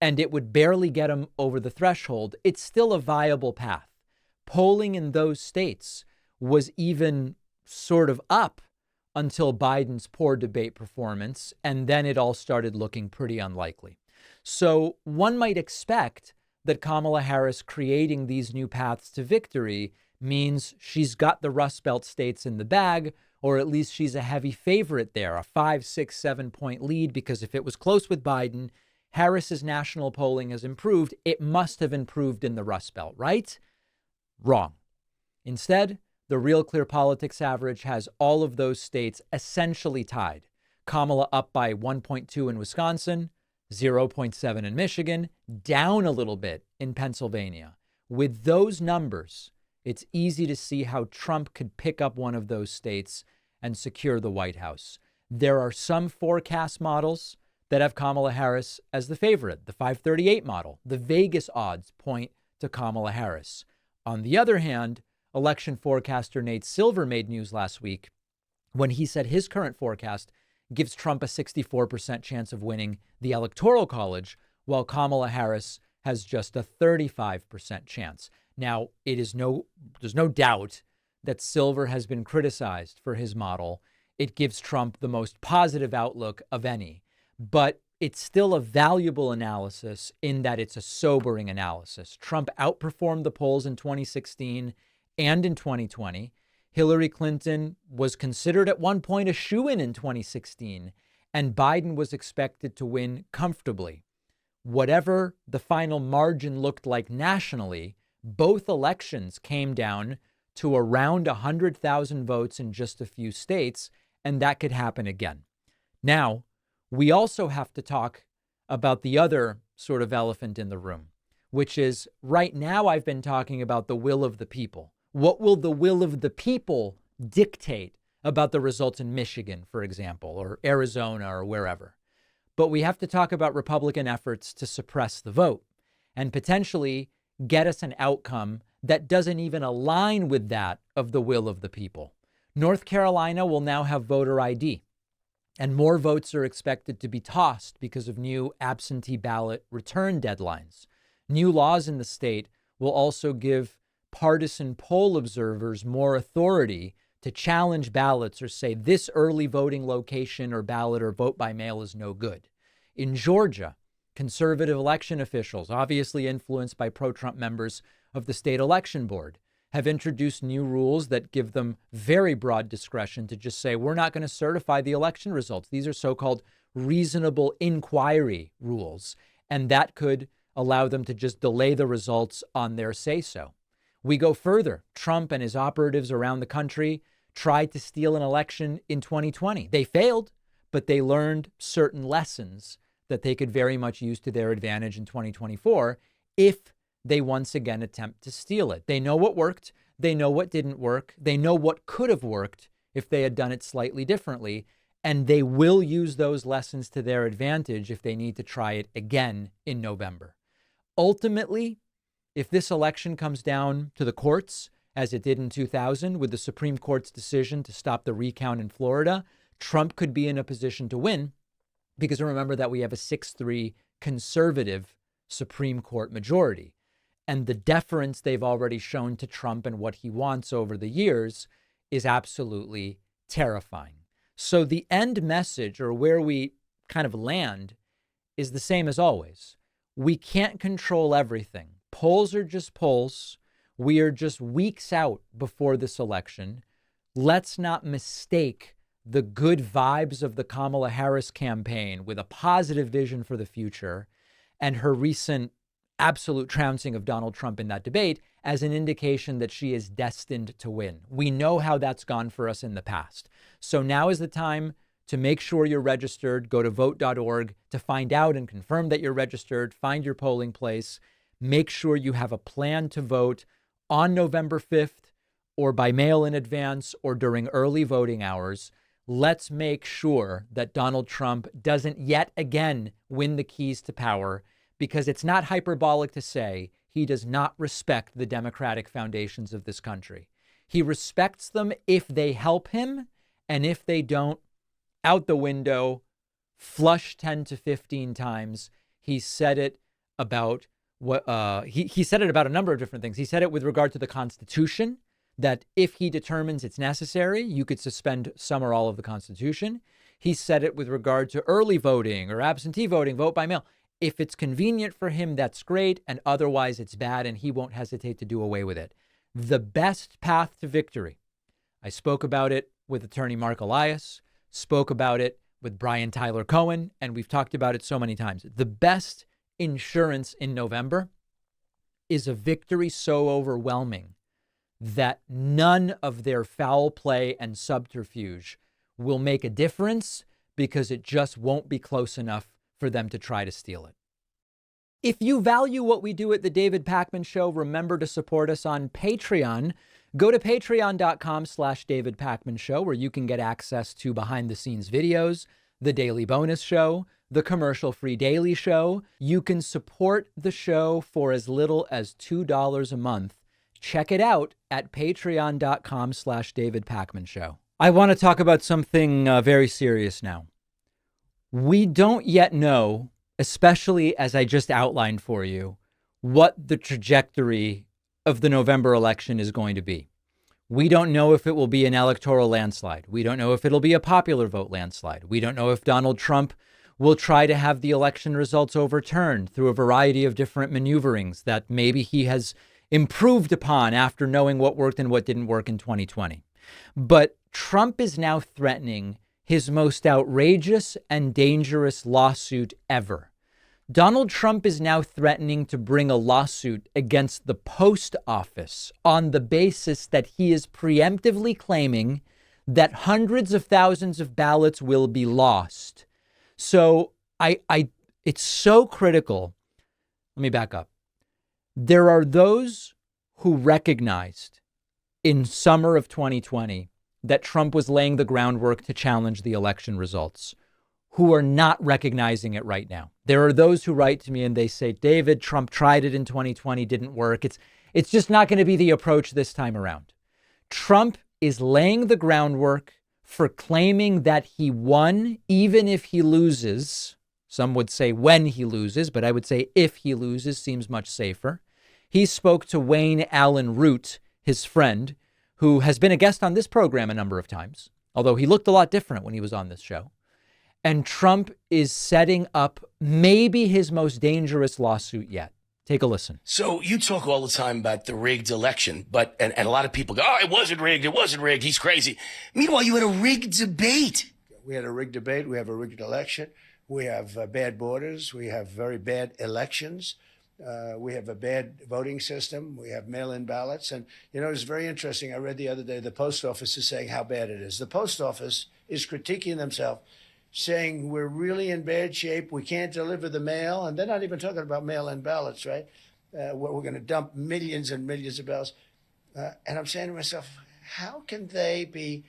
and it would barely get him over the threshold, it's still a viable path. Polling in those states was even sort of up until Biden's poor debate performance, and then it all started looking pretty unlikely. So one might expect that Kamala Harris creating these new paths to victory means she's got the Rust Belt states in the bag, or at least she's a heavy favorite there, a 5, 6, 7-point lead, because if it was close with Biden, Harris's national polling has improved. It must have improved in the Rust Belt, right? Wrong. Instead, the Real Clear Politics average has all of those states essentially tied. Kamala up by 1.2 in Wisconsin, 0.7 in Michigan, down a little bit in Pennsylvania. With those numbers, it's easy to see how Trump could pick up one of those states and secure the White House. There are some forecast models that have Kamala Harris as the favorite, the 538 model. The Vegas odds point to Kamala Harris. On the other hand, election forecaster Nate Silver made news last week when he said his current forecast gives Trump a 64% chance of winning the Electoral College, while Kamala Harris has just a 35% chance. Now, there's no doubt that Silver has been criticized for his model. It gives Trump the most positive outlook of any. But it's still a valuable analysis in that it's a sobering analysis. Trump outperformed the polls in 2016 and in 2020. Hillary Clinton was considered at one point a shoo-in in 2016, and Biden was expected to win comfortably. Whatever the final margin looked like nationally, both elections came down to around 100,000 votes in just a few states, and that could happen again. Now, we also have to talk about the other sort of elephant in the room, which is right now I've been talking about the will of the people. What will the will of the people dictate about the results in Michigan, for example, or Arizona or wherever? But we have to talk about Republican efforts to suppress the vote and potentially get us an outcome that doesn't even align with that of the will of the people. North Carolina will now have voter ID, and more votes are expected to be tossed because of new absentee ballot return deadlines. New laws in the state will also give partisan poll observers more authority to challenge ballots or say this early voting location or ballot or vote by mail is no good. In Georgia, conservative election officials, obviously influenced by pro-Trump members of the state election board, have introduced new rules that give them very broad discretion to just say, we're not going to certify the election results. These are so-called reasonable inquiry rules, and that could allow them to just delay the results on their say-so. We go further. Trump and his operatives around the country tried to steal an election in 2020. They failed, but they learned certain lessons that they could very much use to their advantage in 2024 if they once again attempt to steal it. They know what worked. They know what didn't work. They know what could have worked if they had done it slightly differently. And they will use those lessons to their advantage if they need to try it again in November. Ultimately, if this election comes down to the courts, as it did in 2000 with the Supreme Court's decision to stop the recount in Florida, Trump could be in a position to win, because remember that we have a 6-3 conservative Supreme Court majority. And the deference they've already shown to Trump and what he wants over the years is absolutely terrifying. So the end message, or where we kind of land, is the same as always. We can't control everything. Polls are just polls. We are just weeks out before this election. Let's not mistake the good vibes of the Kamala Harris campaign with a positive vision for the future and her recent absolute trouncing of Donald Trump in that debate as an indication that she is destined to win. We know how that's gone for us in the past. So now is the time to make sure you're registered. Go to vote.org to find out and confirm that you're registered. Find your polling place. Make sure you have a plan to vote on November 5th or by mail in advance or during early voting hours. Let's make sure that Donald Trump doesn't yet again win the keys to power, because it's not hyperbolic to say he does not respect the democratic foundations of this country. He respects them if they help him, and if they don't, out the window, flush 10 to 15 times. He said it about what he said it about a number of different things. He said it with regard to the Constitution, that if he determines it's necessary, you could suspend some or all of the Constitution. He said it with regard to early voting or absentee voting, vote by mail. If it's convenient for him, that's great. And otherwise, it's bad, and he won't hesitate to do away with it. The best path to victory. I spoke about it with attorney Mark Elias, spoke about it with Brian Tyler Cohen, and we've talked about it so many times. The best insurance in November is a victory so overwhelming that none of their foul play and subterfuge will make a difference, because it just won't be close enough for them to try to steal it. If you value what we do at The David Pakman Show, remember to support us on Patreon. Go to patreon.com/David Pakman Show, where you can get access to behind the scenes videos, the daily bonus show, the commercial-free daily show. You can support the show for as little as $2 a month. Check it out at patreon.com/David Pakman Show. I want to talk about something very serious now. We don't yet know, especially as I just outlined for you, what the trajectory of the November election is going to be. We don't know if it will be an electoral landslide. We don't know if it'll be a popular vote landslide. We don't know if Donald Trump will try to have the election results overturned through a variety of different maneuverings that maybe he has improved upon after knowing what worked and what didn't work in 2020. But Trump is now threatening his most outrageous and dangerous lawsuit ever. Donald Trump is now threatening to bring a lawsuit against the post office on the basis that he is preemptively claiming that hundreds of thousands of ballots will be lost. So it's so critical. Let me back up. There are those who recognized in summer of 2020 that Trump was laying the groundwork to challenge the election results, who are not recognizing it right now. There are those who write to me and they say, David, Trump tried it in 2020, didn't work. It's just not going to be the approach this time around. Trump is laying the groundwork for claiming that he won, even if he loses. Some would say when he loses, but I would say if he loses seems much safer. He spoke to Wayne Allen Root, his friend, who has been a guest on this program a number of times, although he looked a lot different when he was on this show. And Trump is setting up maybe his most dangerous lawsuit yet. Take a listen. So you talk all the time about the rigged election, but and a lot of people go, oh, it wasn't rigged, he's crazy. Meanwhile, you had a rigged debate. We had a rigged debate. We have a rigged election. We have bad borders. We have very bad elections. We have a bad voting system. We have mail-in ballots. And, you know, it's very interesting. I read the other day the post office is saying how bad it is. The post office is critiquing themselves, saying we're really in bad shape. We can't deliver the mail. And they're not even talking about mail-in ballots, right? Where we're going to dump millions and millions of ballots. And I'm saying to myself, how can they be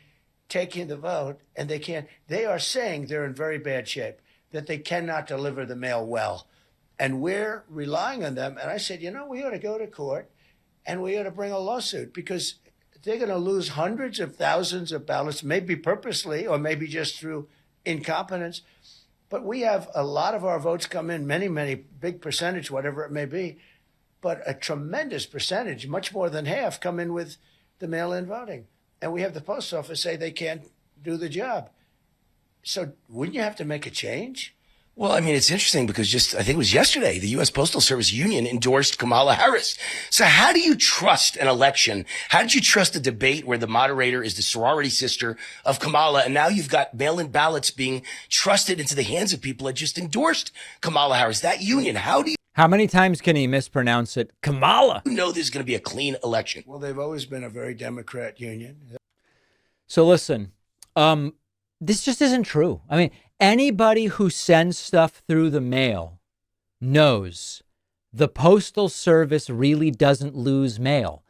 taking the vote and they can't? They are saying they're in very bad shape, that they cannot deliver the mail well. And we're relying on them. And I said, you know, we ought to go to court and we ought to bring a lawsuit, because they're going to lose hundreds of thousands of ballots, maybe purposely or maybe just through incompetence. But we have a lot of our votes come in, many, many, big percentage, whatever it may be. But a tremendous percentage, much more than half, come in with the mail-in voting. And we have the post office say they can't do the job. So wouldn't you have to make a change? Well, I mean, it's interesting because just, I think it was yesterday, the U.S. Postal Service Union endorsed Kamala Harris. So how do you trust an election? How did you trust a debate where the moderator is the sorority sister of Kamala, and now you've got mail-in ballots being trusted into the hands of people that just endorsed Kamala Harris? That union, how many times can he mispronounce it? Kamala. You know there's going to be a clean election. Well, they've always been a very Democrat union. So listen, this just isn't true. I mean, anybody who sends stuff through the mail knows the Postal Service really doesn't lose mail.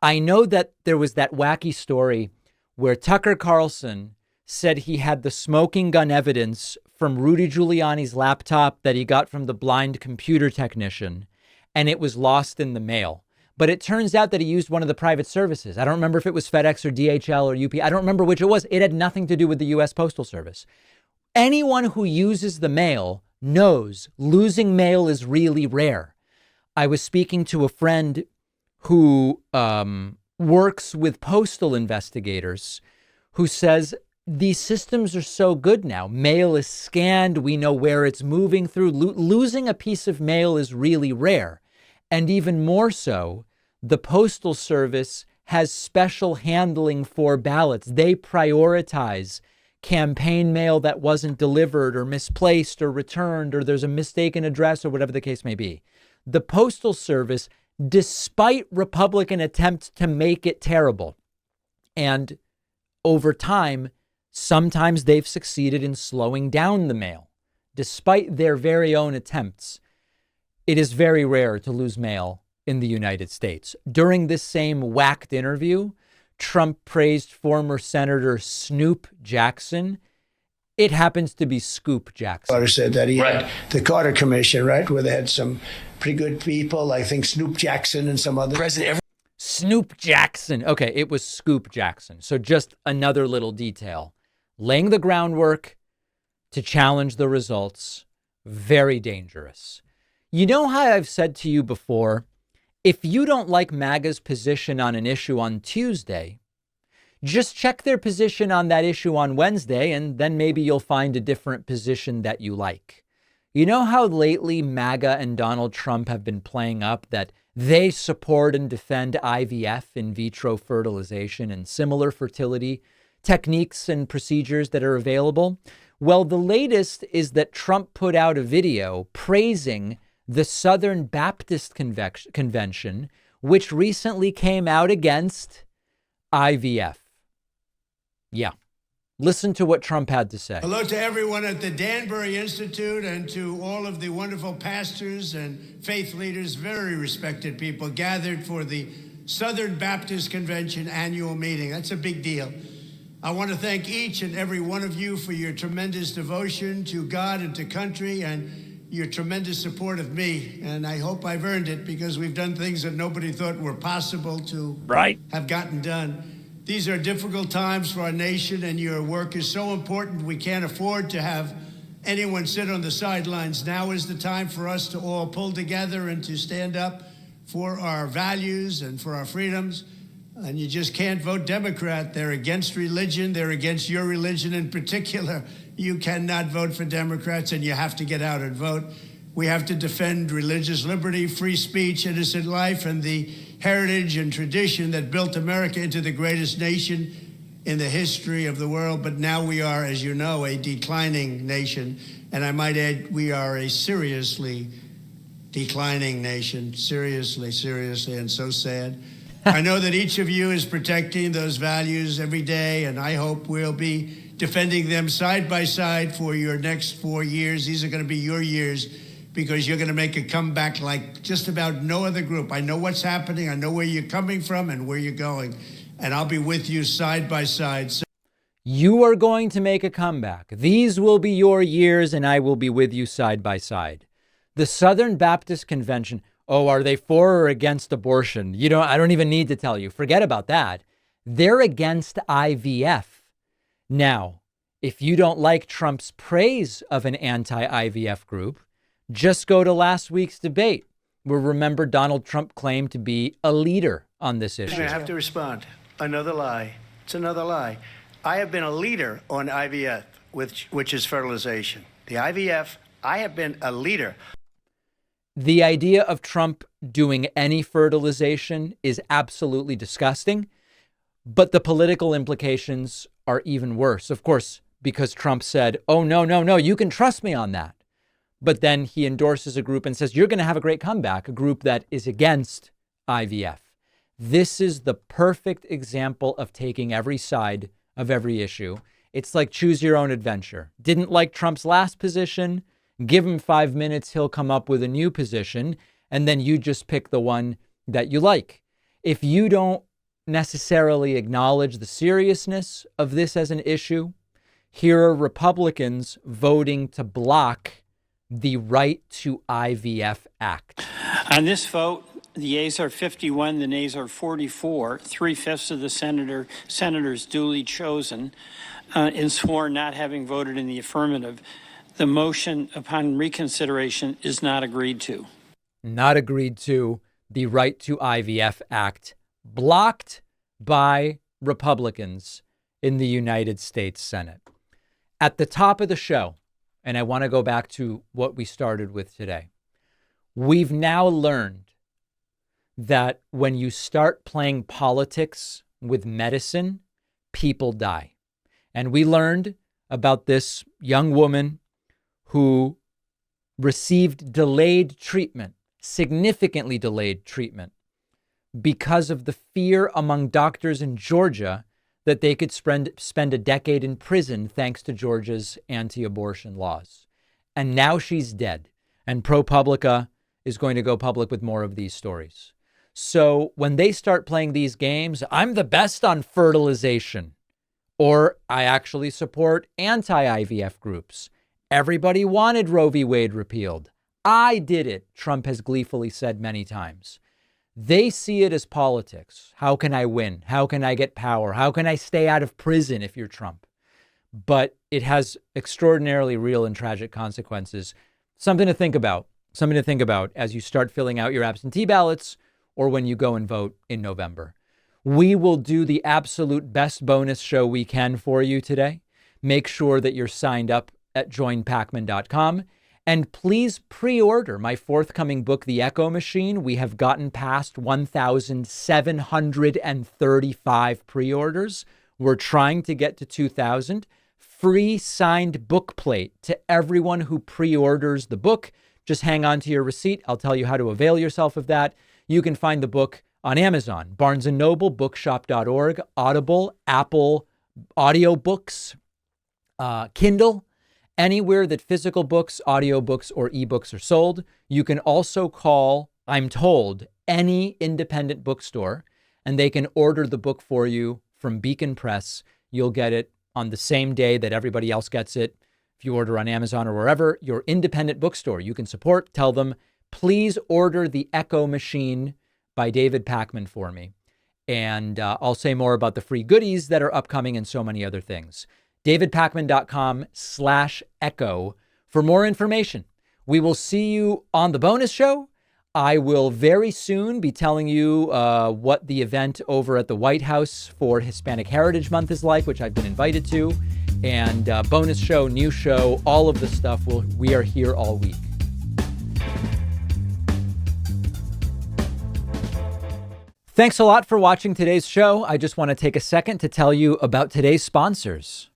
I know that there was that wacky story where Tucker Carlson said he had the smoking gun evidence from Rudy Giuliani's laptop that he got from the blind computer technician, and it was lost in the mail. But it turns out that he used one of the private services. I don't remember if it was FedEx or DHL or UP. I don't remember which it was. It had nothing to do with the U.S. Postal Service. Anyone who uses the mail knows losing mail is really rare. I was speaking to a friend who works with postal investigators who says these systems are so good now. Mail is scanned. We know where it's moving through. Losing a piece of mail is really rare. And even more so, the Postal Service has special handling for ballots. They prioritize campaign mail that wasn't delivered or misplaced or returned, or there's a mistaken address or whatever the case may be. The Postal Service, despite Republican attempts to make it terrible, and over time, sometimes they've succeeded in slowing down the mail, despite their very own attempts. It is very rare to lose mail in the United States. During this same whacked interview, Trump praised former Senator Snoop Jackson. It happens to be Scoop Jackson. Carter said that he had the Carter Commission, right, where they had some pretty good people, I think Snoop Jackson and some other. Snoop Jackson. Okay, it was Scoop Jackson. So just another little detail. Laying the groundwork to challenge the results. Very dangerous. You know how I've said to you before, if you don't like MAGA's position on an issue on Tuesday, just check their position on that issue on Wednesday, and then maybe you'll find a different position that you like. You know how lately MAGA and Donald Trump have been playing up that they support and defend IVF, in vitro fertilization, and similar fertility techniques and procedures that are available? Well, the latest is that Trump put out a video praising the Southern Baptist Convention, which recently came out against IVF. Yeah. Listen to what Trump had to say. Hello to everyone at the Danbury Institute and to all of the wonderful pastors and faith leaders, very respected people gathered for the Southern Baptist Convention annual meeting. That's a big deal. I want to thank each and every one of you for your tremendous devotion to God and to country, and your tremendous support of me. And I hope I've earned it, because we've done things that nobody thought were possible to have gotten done. These are difficult times for our nation, and your work is so important. We can't afford to have anyone sit on the sidelines. Now is the time for us to all pull together and to stand up for our values and for our freedoms. And you just can't vote Democrat. They're against religion. They're against your religion in particular. You cannot vote for Democrats, and you have to get out and vote. We have to defend religious liberty, free speech, innocent life, and the heritage and tradition that built America into the greatest nation in the history of the world. But now we are, as you know, a declining nation. And I might add, we are a seriously declining nation. Seriously, and so sad. I know that each of you is protecting those values every day, and I hope we'll be defending them side by side for your next 4 years. These are going to be your years, because you're going to make a comeback like just about no other group. I know what's happening. I know where you're coming from and where you're going, and I'll be with you side by side. You are going to make a comeback. These will be your years, and I will be with you side by side. The Southern Baptist Convention, oh, are they for or against abortion? I don't even need to tell you. Forget about that. They're against IVF. Now, if you don't like Trump's praise of an anti-IVF group, just go to last week's debate, where, remember, Donald Trump claimed to be a leader on this issue. I have to respond. Another lie. It's another lie. I have been a leader on IVF, which is fertilization. The IVF, I have been a leader. The idea of Trump doing any fertilization is absolutely disgusting, but the political implications are even worse. Of course, because Trump said, oh, no, you can trust me on that. But then he endorses a group and says, you're going to have a great comeback, a group that is against IVF. This is the perfect example of taking every side of every issue. It's like choose your own adventure. Didn't like Trump's last position? Give him 5 minutes, he'll come up with a new position, and then you just pick the one that you like. If you don't necessarily acknowledge the seriousness of this as an issue, here are Republicans voting to block the Right to IVF Act. On this vote, the yeas are 51, the nays are 44. 3/5 of the senators duly chosen and sworn not having voted in the affirmative. The motion upon reconsideration is not agreed to. Not agreed to. The Right to IVF Act blocked by Republicans in the United States Senate. At the top of the show, and I want to go back to what we started with today, we've now learned that when you start playing politics with medicine, people die. And we learned about this young woman who received delayed treatment, significantly delayed treatment, because of the fear among doctors in Georgia that they could spend a decade in prison thanks to Georgia's anti-abortion laws. And now she's dead. And ProPublica is going to go public with more of these stories. So when they start playing these games, I'm the best on fertilization, or I actually support anti-IVF groups. Everybody wanted Roe v. Wade repealed. I did it, Trump has gleefully said many times. They see it as politics. How can I win? How can I get power? How can I stay out of prison if you're Trump? But it has extraordinarily real and tragic consequences. Something to think about. Something to think about as you start filling out your absentee ballots or when you go and vote in November. We will do the absolute best bonus show we can for you today. Make sure that you're signed up at joinpacman.com. And please pre-order my forthcoming book, The Echo Machine. We have gotten past 1,735 pre-orders. We're trying to get to 2,000. Free signed book plate to everyone who pre-orders the book. Just hang on to your receipt. I'll tell you how to avail yourself of that. You can find the book on Amazon, Barnes & Noble, bookshop.org, Audible, Apple audiobooks, Kindle. Anywhere that physical books, audiobooks, or ebooks are sold. You can also call, I'm told, any independent bookstore, and they can order the book for you from Beacon Press. You'll get it on the same day that everybody else gets it. If you order on Amazon or wherever, your independent bookstore you can support, tell them, please order The Echo Machine by David Pakman for me. And I'll say more about the free goodies that are upcoming and so many other things. davidpakman.com/echo for more information. We will see you on the bonus show. I will very soon be telling you what the event over at the White House for Hispanic Heritage Month is like, which I've been invited to. And bonus show, new show, all of the stuff. We are here all week. Thanks a lot for watching today's show. I just want to take a second to tell you about today's sponsors.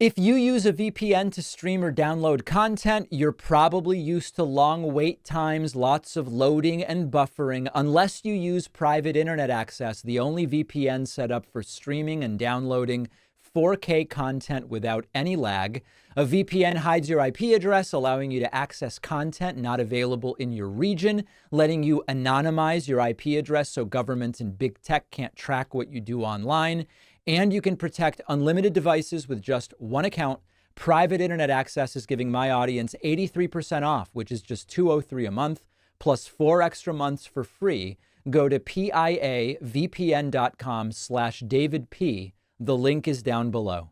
If you use a VPN to stream or download content, you're probably used to long wait times, lots of loading and buffering. Unless you use private internet access, the only VPN set up for streaming and downloading 4K content without any lag. A VPN hides your IP address, allowing you to access content not available in your region, letting you anonymize your IP address so governments and big tech can't track what you do online. And you can protect unlimited devices with just one account. Private internet access is giving my audience 83% off, which is just $203 a month, plus 4 extra months for free. Go to piavpn.com/DavidP. The link is down below.